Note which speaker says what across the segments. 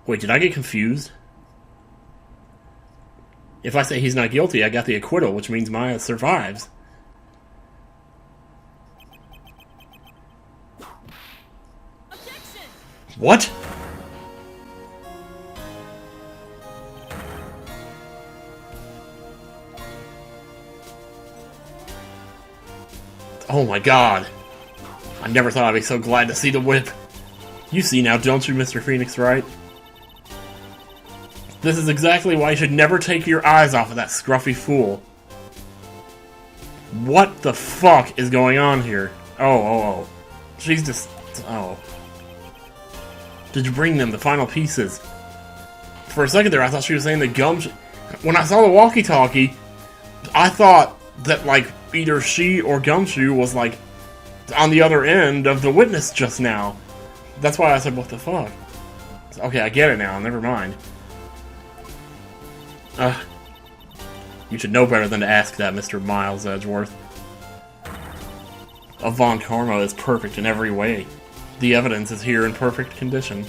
Speaker 1: Wait, did I get confused? If I say he's not guilty, I got the acquittal, which means Maya survives.
Speaker 2: Objection!
Speaker 1: What? Oh my god. I never thought I'd be so glad to see the whip. You see now, don't you, Mr. Phoenix Wright? This is exactly why you should never take your eyes off of that scruffy fool. What the fuck is going on here? Oh. She's just... oh. Did you bring them, the final pieces? For a second there, I thought she was saying the gumshoe... When I saw the walkie-talkie, I thought that, like, either she or Gumshoe was, like, on the other end of the witness just now. That's why I said, what the fuck? Okay, I get it now, never mind. You should know better than to ask that, Mr. Miles Edgeworth. Von Karma is perfect in every way. The evidence is here in perfect condition.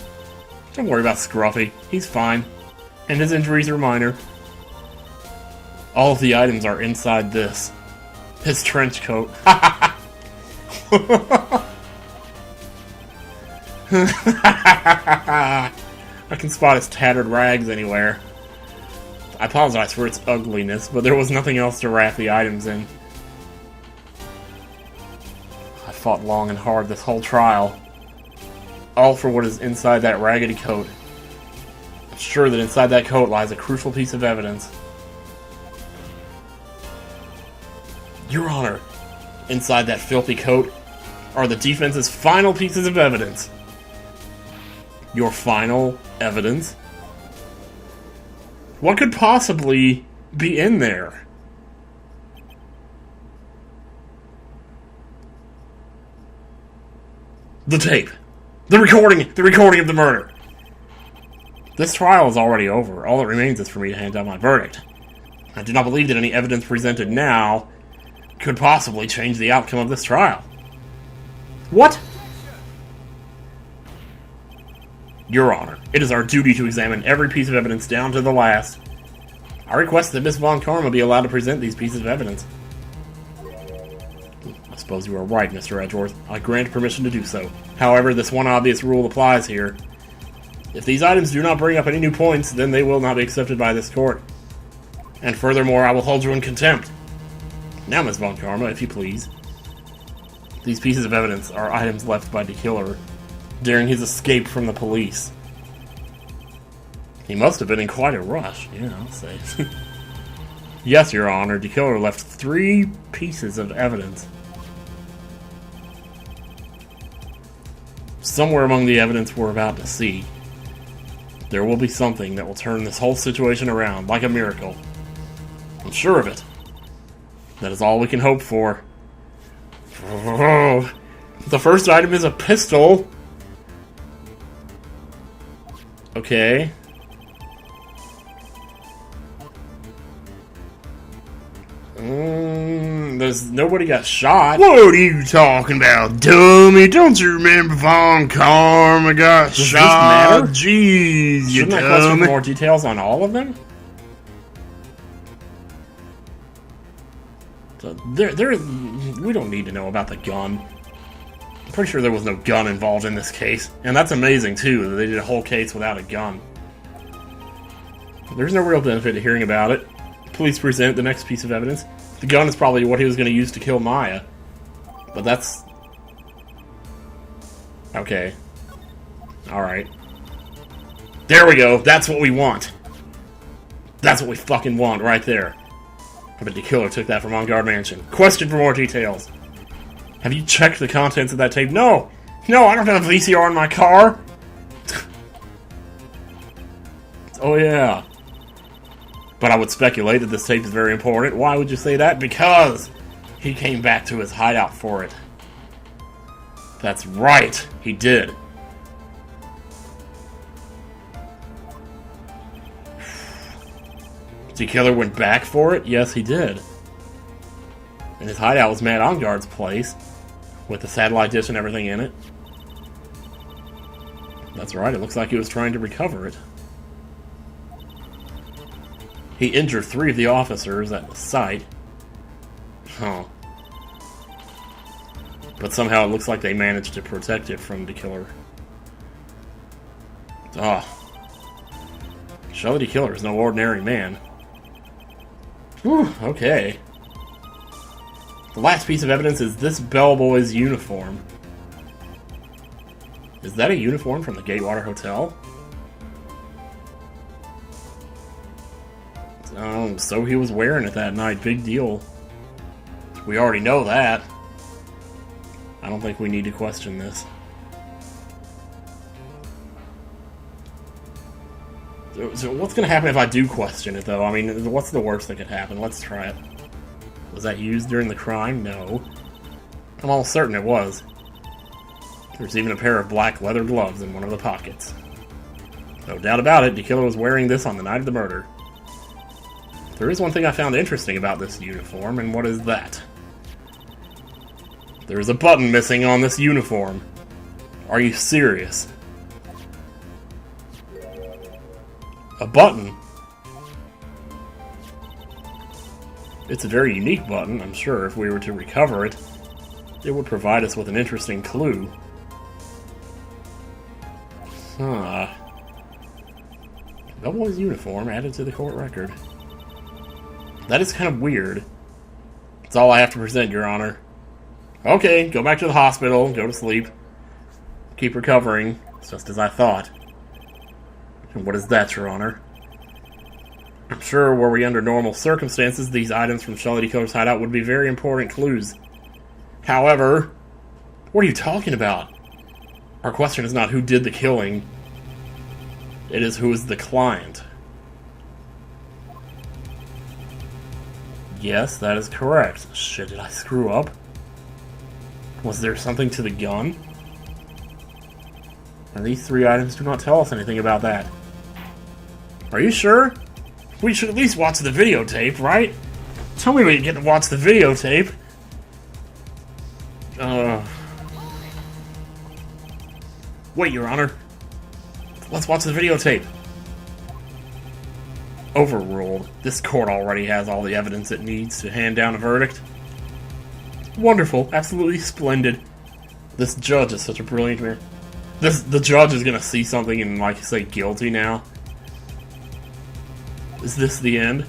Speaker 1: Don't worry about Scruffy, he's fine. And his injuries are minor. All of the items are inside this. His trench coat. I can spot his tattered rags anywhere. I apologize for its ugliness, but there was nothing else to wrap the items in. I fought long and hard this whole trial. All for what is inside that raggedy coat. I'm sure that inside that coat lies a crucial piece of evidence. Your Honor, inside that filthy coat are the defense's final pieces of evidence. Your final evidence? What could possibly be in there? The tape. The recording of the murder. This trial is already over. All that remains is for me to hand down my verdict. I do not believe that any evidence presented now could possibly change the outcome of this trial. What? Your Honor, it is our duty to examine every piece of evidence down to the last. I request that Miss Von Karma be allowed to present these pieces of evidence. I suppose you are right, Mr. Edgeworth. I grant permission to do so. However, this one obvious rule applies here. If these items do not bring up any new points, then they will not be accepted by this court. And furthermore, I will hold you in contempt. Now, Miss Von Karma, if you please. These pieces of evidence are items left by the killer during his escape from the police. He must have been in quite a rush. Yeah, I'll say. Yes, Your Honor, the killer left 3 pieces of evidence. Somewhere among the evidence we're about to see, there will be something that will turn this whole situation around, like a miracle. I'm sure of it. That is all we can hope for. Oh, the first item is a pistol. Okay. There's nobody got shot.
Speaker 3: What are you talking about, dummy? Don't you remember Von Karma got
Speaker 1: Does
Speaker 3: shot?
Speaker 1: this matter?
Speaker 3: Jeez, you
Speaker 1: Shouldn't I question for
Speaker 3: dummy.
Speaker 1: more details on all of them? So we don't need to know about the gun. I'm pretty sure there was no gun involved in this case. And that's amazing, too, that they did a whole case without a gun. There's no real benefit to hearing about it. Please present the next piece of evidence. The gun is probably what he was going to use to kill Maya. But that's... okay. Alright. There we go. That's what we want. That's what we fucking want right there. I bet the killer took that from On Guard Mansion. Question for more details. Have you checked the contents of that tape? No! No, I don't have a VCR in my car! Oh yeah. But I would speculate that this tape is very important. Why would you say that? Because he came back to his hideout for it. That's right, he did. The killer went back for it? Yes, he did. And his hideout was Matt Onguard's place, with the satellite dish and everything in it. That's right, it looks like he was trying to recover it. He injured 3 of the officers at the site. Huh. But somehow it looks like they managed to protect it from the killer. Ah. Shelly the Killer is no ordinary man. Whew, okay. The last piece of evidence is this bellboy's uniform. Is that a uniform from the Gatewater Hotel? So he was wearing it that night. Big deal. We already know that. I don't think we need to question this. So what's going to happen if I do question it, though? I mean, what's the worst that could happen? Let's try it. Was that used during the crime? No. I'm almost certain it was. There's even a pair of black leather gloves in one of the pockets. No doubt about it, the killer was wearing this on the night of the murder. There is one thing I found interesting about this uniform, and what is that? There's a button missing on this uniform. Are you serious? A button? It's a very unique button, I'm sure. If we were to recover it, it would provide us with an interesting clue. Huh. Bellboy's uniform added to the court record. That is kind of weird. That's all I have to present, Your Honor. Okay, go back to the hospital, go to sleep. Keep recovering, just as I thought. And what is that, Your Honor? I'm sure were we under normal circumstances, these items from Shelly the Killer's hideout would be very important clues. However, what are you talking about? Our question is not who did the killing. It is who is the client. Yes, that is correct. Shit, did I screw up? Was there something to the gun? And these 3 items do not tell us anything about that. Are you sure? We should at least watch the videotape, right? Tell me we get to watch the videotape. Wait, Your Honor. Let's watch the videotape. Overruled. This court already has all the evidence it needs to hand down a verdict. Wonderful. Absolutely splendid. This judge is such a brilliant man. The judge is gonna see something and, like, say guilty now. Is this the end?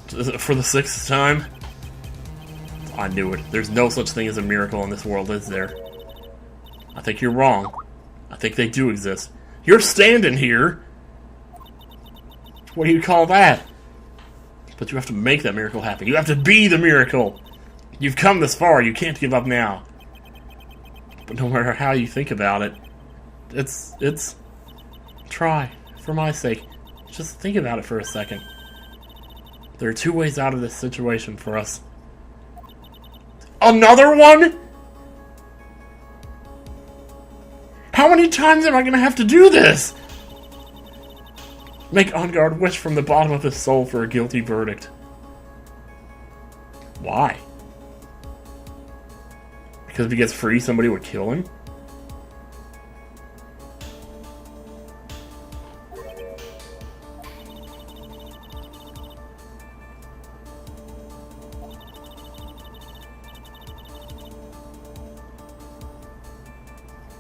Speaker 1: For the 6th time? I knew it. There's no such thing as a miracle in this world, is there? I think you're wrong. I think they do exist. You're standing here! What do you call that? But you have to make that miracle happen. You have to be the miracle! You've come this far, you can't give up now. But no matter how you think about it, it's... Try, for my sake. Just think about it for a second. There are 2 ways out of this situation for us. Another one?! How many times am I gonna have to do this? Make On Guard wish from the bottom of his soul for a guilty verdict. Why? Because if he gets free, somebody would kill him?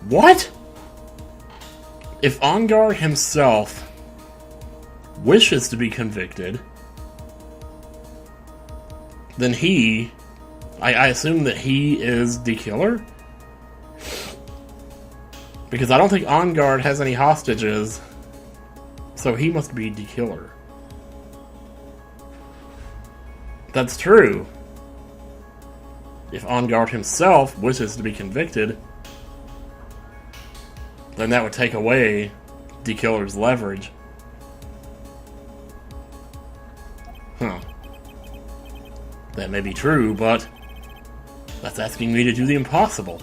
Speaker 1: What? If On Guard himself wishes to be convicted, then I assume that he is the killer? Because I don't think On Guard has any hostages, so he must be the killer. That's true. If On Guard himself wishes to be convicted, then that would take away the killer's leverage. Huh. That may be true, but that's asking me to do the impossible.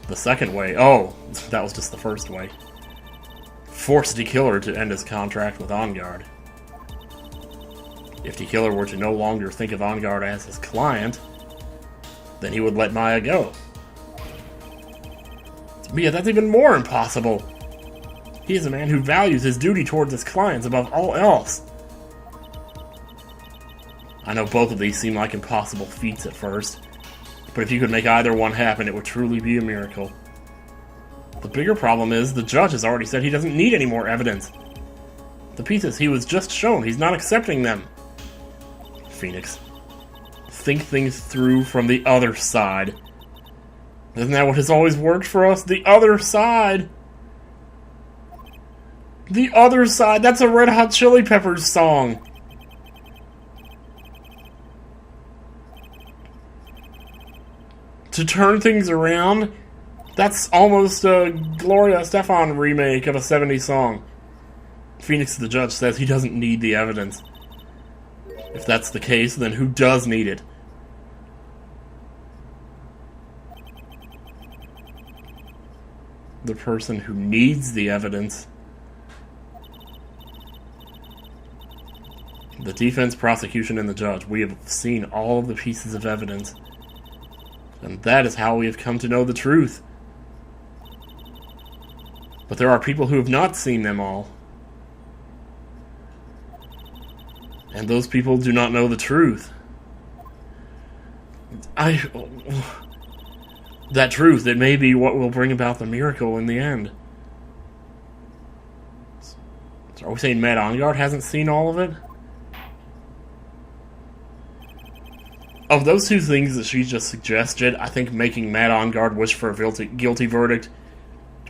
Speaker 1: The second way, oh, that was just the first way. Force the killer to end his contract with On Guard. If the killer were to no longer think of On Guard as his client, then he would let Maya go. But yet that's even more impossible. He is a man who values his duty towards his clients above all else. I know both of these seem like impossible feats at first, but if you could make either one happen, it would truly be a miracle. The bigger problem is, the judge has already said he doesn't need any more evidence. The pieces he was just shown, he's not accepting them. Phoenix, think things through from the other side. Isn't that what has always worked for us? The other side! The other side! That's a Red Hot Chili Peppers song! To turn things around, that's almost a Gloria Estefan remake of a 70s song. Phoenix the judge says he doesn't need the evidence. If that's the case, then who does need it? The person who needs the evidence. The defense, prosecution, and the judge. We have seen all of the pieces of evidence. And that is how we have come to know the truth. But there are people who have not seen them all. And those people do not know the truth. That truth, it may be what will bring about the miracle in the end. So are we saying Matt Engard hasn't seen all of it? Of those two things that she just suggested, I think making Matt Engard wish for a guilty verdict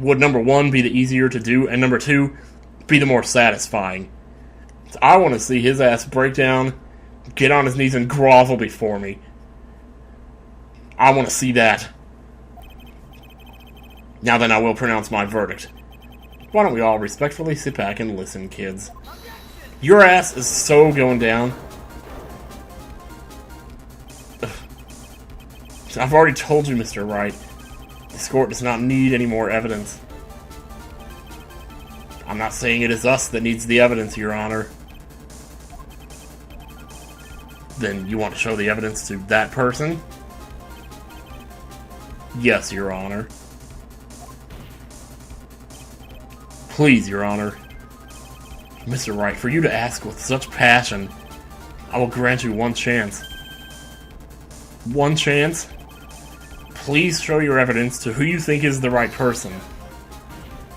Speaker 1: would, number one, be the easier to do, and number two, be the more satisfying. So I want to see his ass break down, get on his knees, and grovel before me. I want to see that. Now then, I will pronounce my verdict. Why don't we all respectfully sit back and listen, kids? Your ass is so going down. I've already told you, Mr. Wright. This court does not need any more evidence. I'm not saying it is us that needs the evidence, Your Honor. Then you want to show the evidence to that person? Yes, Your Honor. Please, Your Honor. Mr. Wright, for you to ask with such passion, I will grant you one chance. One chance? Please show your evidence to who you think is the right person.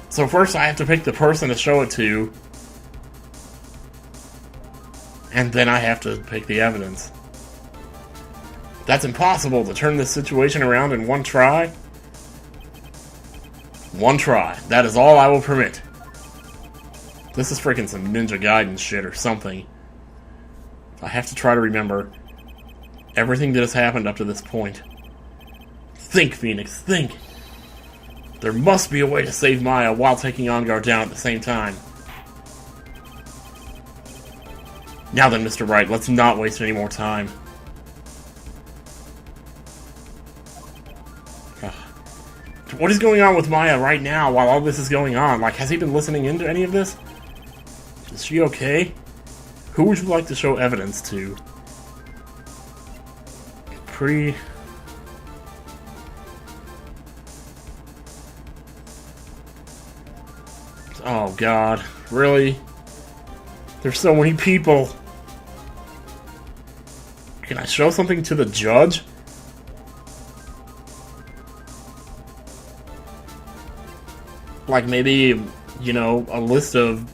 Speaker 1: So first I have to pick the person to show it to, and then I have to pick the evidence. That's impossible to turn this situation around in one try. One try. That is all I will permit. This is freaking some Ninja Gaiden shit or something. I have to try to remember everything that has happened up to this point. Think, Phoenix, think. There must be a way to save Maya while taking Engard down at the same time. Now then, Mr. Wright, let's not waste any more time. What is going on with Maya right now while all this is going on? Like, has he been listening into any of this? Is she okay? Who would you like to show evidence to? Oh God, really? There's so many people. Can I show something to the judge? Like maybe, you know, a list of...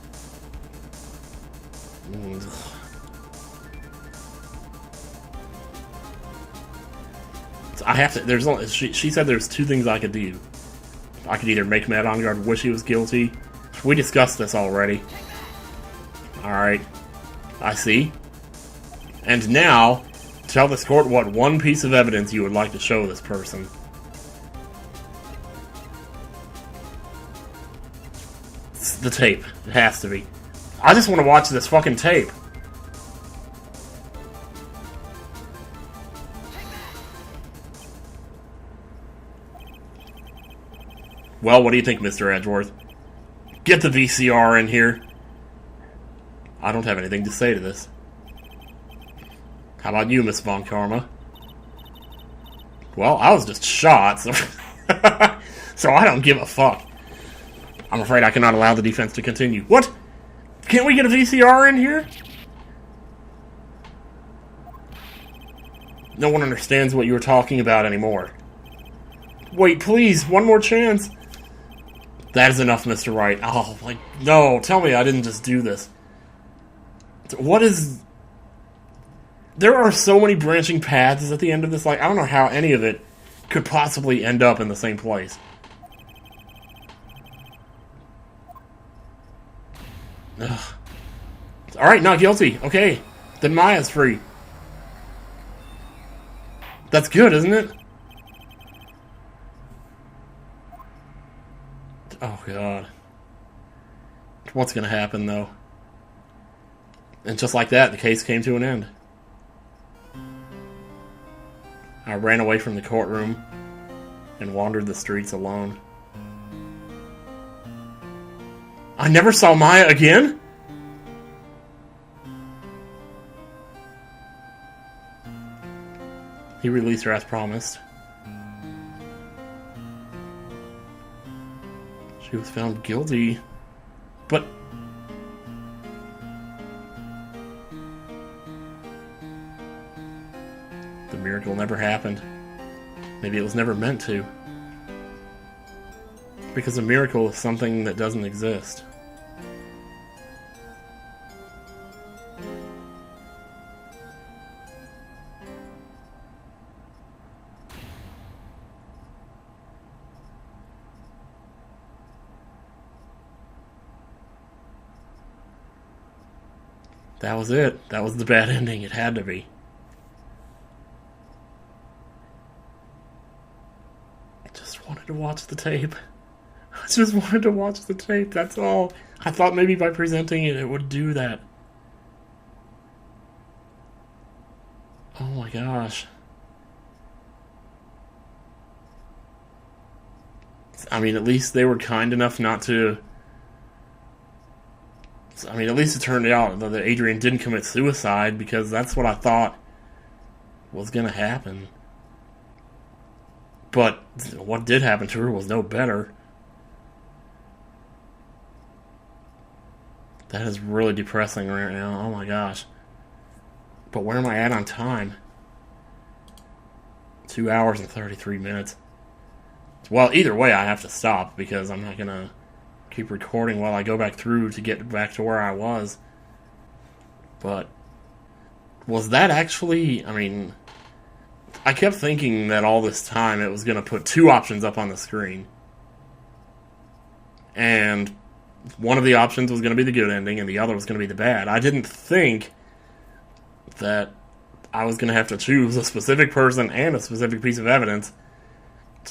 Speaker 1: I have to, there's only, she said there's two things I could do. I could either make Matt Engard wish he was guilty. We discussed this already. Alright. I see. And now, tell this court what one piece of evidence you would like to show this person. It's the tape. It has to be. I just want to watch this fucking tape. Well, what do you think, Mr. Edgeworth? Get the VCR in here. I don't have anything to say to this. How about you, Miss Von Karma? Well, I was just shot, so... So I don't give a fuck. I'm afraid I cannot allow the defense to continue. What? Can't we get a VCR in here? No one understands what you were talking about anymore. Wait, please, one more chance. That is enough, Mr. Wright. Oh, like, no, tell me I didn't just do this. What is... There are so many branching paths at the end of this, like, I don't know how any of it could possibly end up in the same place. Ugh. Alright, not guilty. Okay, then Maya's free. That's good, isn't it? Oh, God. What's gonna happen, though? And just like that, the case came to an end. I ran away from the courtroom and wandered the streets alone. I never saw Maya again? He released her as promised. She was found guilty, but... The miracle never happened. Maybe it was never meant to. Because a miracle is something that doesn't exist. That was it. That was the bad ending. It had to be. I just wanted to watch the tape. I just wanted to watch the tape, that's all. I thought maybe by presenting it, it would do that. Oh my gosh. I mean, at least they were kind enough not to... I mean, at least it turned out that Adrian didn't commit suicide, because that's what I thought was going to happen. But what did happen to her was no better. That is really depressing right now. Oh my gosh. But where am I at on time? 2 hours and 33 minutes. Well, either way, I have to stop, because I'm not going to keep recording while I go back through to get back to where I was. But was that actually... I mean, I kept thinking that all this time it was going to put two options up on the screen. And one of the options was going to be the good ending, and the other was going to be the bad. I didn't think that I was going to have to choose a specific person and a specific piece of evidence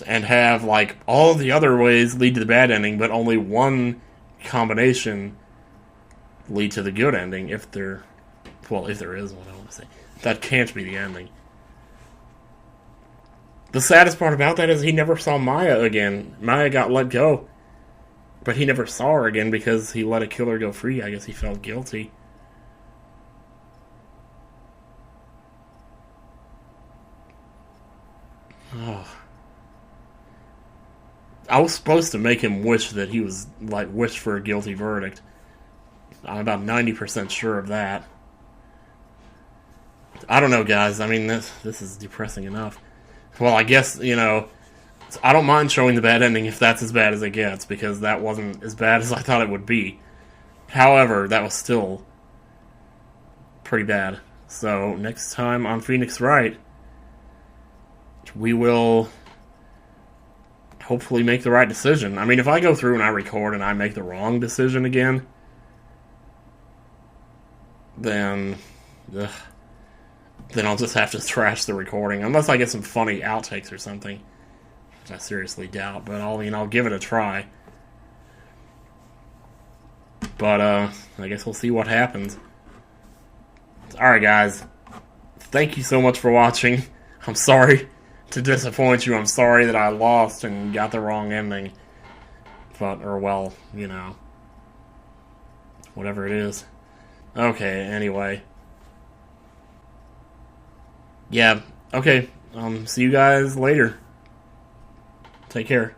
Speaker 1: and have, like, all the other ways lead to the bad ending, but only one combination lead to the good ending, if there... Well, if there is what I want to say. That can't be the ending. The saddest part about that is he never saw Maya again. Maya got let go. But he never saw her again because he let a killer go free. I guess he felt guilty. Oh. I was supposed to make him wish that he was, like, wish for a guilty verdict. I'm about 90% sure of that. I don't know, guys. I mean, this is depressing enough. Well, I guess, you know, I don't mind showing the bad ending if that's as bad as it gets, because that wasn't as bad as I thought it would be. However, that was still pretty bad. So, next time on Phoenix Wright, we will hopefully make the right decision. I mean, if I go through and I record and I make the wrong decision again, then I'll just have to trash the recording, unless I get some funny outtakes or something, which I seriously doubt. But I'll give it a try. But I guess we'll see what happens. All right, guys. Thank you so much for watching. I'm sorry to disappoint you. I'm sorry that I lost and got the wrong ending. But, or well, you know, whatever it is. Okay, anyway. Yeah, okay. See you guys later. Take care.